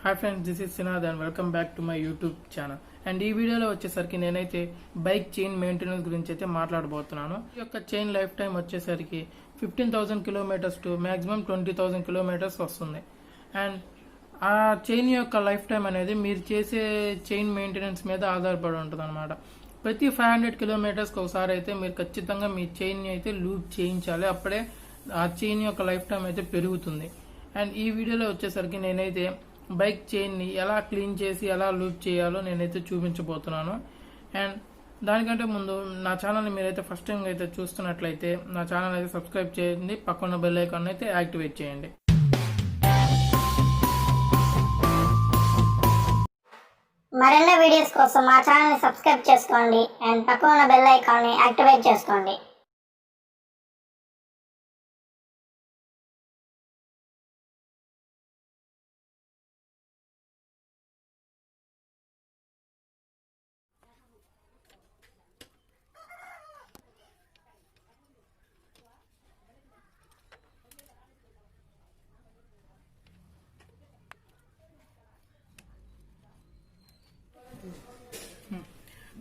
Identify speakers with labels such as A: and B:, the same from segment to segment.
A: Hi friends, this is Sinad and welcome back to my YouTube channel. And ఈ వీడియోలో వచ్చేసరికి నేనైతే బైక్ చైన్ మెయింటెనెన్స్ గురించి అయితే మాట్లాడబోతున్నాను. ఈ యొక్క చైన్ లైఫ్ టైం వచ్చేసరికి 15,000 కిలోమీటర్స్ టు మ్యాక్సిమం 20,000 కిలోమీటర్స్ వస్తుంది. అండ్ ఆ చైన్ యొక్క లైఫ్ టైం అనేది మీరు చేసే చైన్ మెయింటెనెన్స్ మీద ఆధారపడి ఉంటుంది అనమాట. ప్రతి 500 కిలోమీటర్స్కి ఒకసారి అయితే మీరు ఖచ్చితంగా మీ చైన్ అయితే లూప్ చేయించాలి. అప్పుడే ఆ చైన్ యొక్క లైఫ్ టైం అయితే పెరుగుతుంది. అండ్ ఈ వీడియోలో వచ్చేసరికి నేనైతే బైక్ చైన్ని ఎలా క్లీన్ చేసి ఎలా లూప్ చేయాలో నేనైతే చూపించబోతున్నాను. అండ్ దానికంటే ముందు నా ఛానల్ని మీరైతే ఫస్ట్ టైం అయితే చూస్తున్నట్లయితే నా ఛానల్ అయితే సబ్స్క్రైబ్ చేయండి, పక్కన బెల్ ఐకాన్ అయితే యాక్టివేట్ చేయండి.
B: మరిన్ని వీడియోస్ కోసం మా ఛానల్ని సబ్స్క్రైబ్ చేసుకోండి అండ్ పక్కన ఉన్న బెల్ ఐకాన్ని యాక్టివేట్ చేసుకోండి.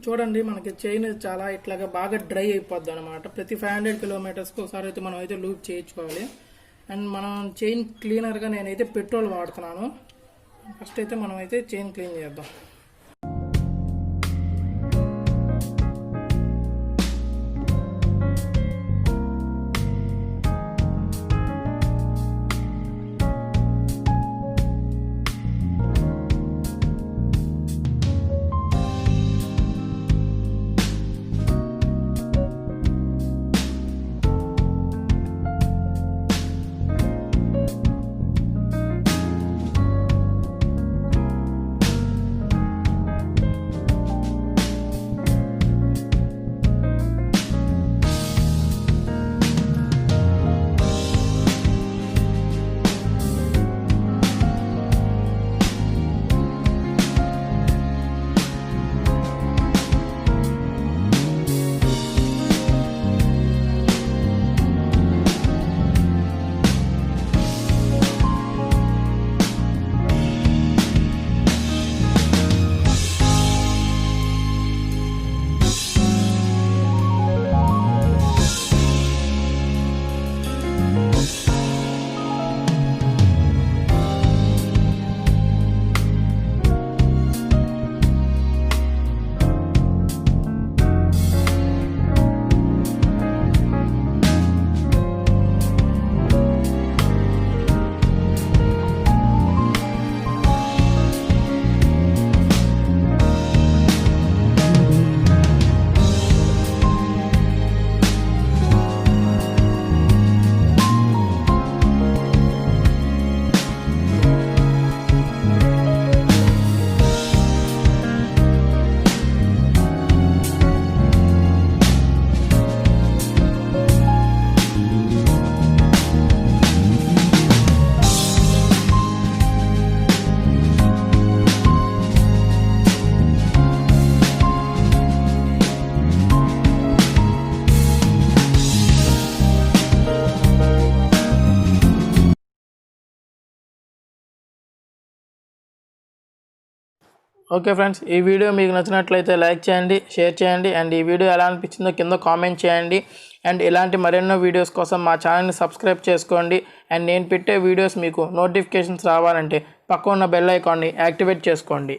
A: చూడండి, మనకి చైన్ చాలా ఇట్లాగా బాగా డ్రై అయిపోద్ది అనమాట. ప్రతి 500 కిలోమీటర్స్కి ఒకసారి అయితే మనం అయితే లూప్ చేయించుకోవాలి. అండ్ మనం చైన్ క్లీనర్గా నేనైతే పెట్రోల్ వాడుతున్నాను. ఫస్ట్ అయితే మనం అయితే చైన్ క్లీన్ చేద్దాం. ఓకే ఫ్రెండ్స్, ఈ వీడియో మీకు నచ్చినట్లయితే లైక్ చేయండి, షేర్ చేయండి. అండ్ ఈ వీడియో ఎలా అనిపించిందో కింద కామెంట్ చేయండి. అండ్ ఇలాంటి మరెన్నో వీడియోస్ కోసం మా ఛానల్ని సబ్స్క్రైబ్ చేసుకోండి. అండ్ నేను పెట్టే వీడియోస్ మీకు నోటిఫికేషన్స్ రావాలంటే పక్కన ఉన్న బెల్ ఐకాన్ని యాక్టివేట్ చేసుకోండి.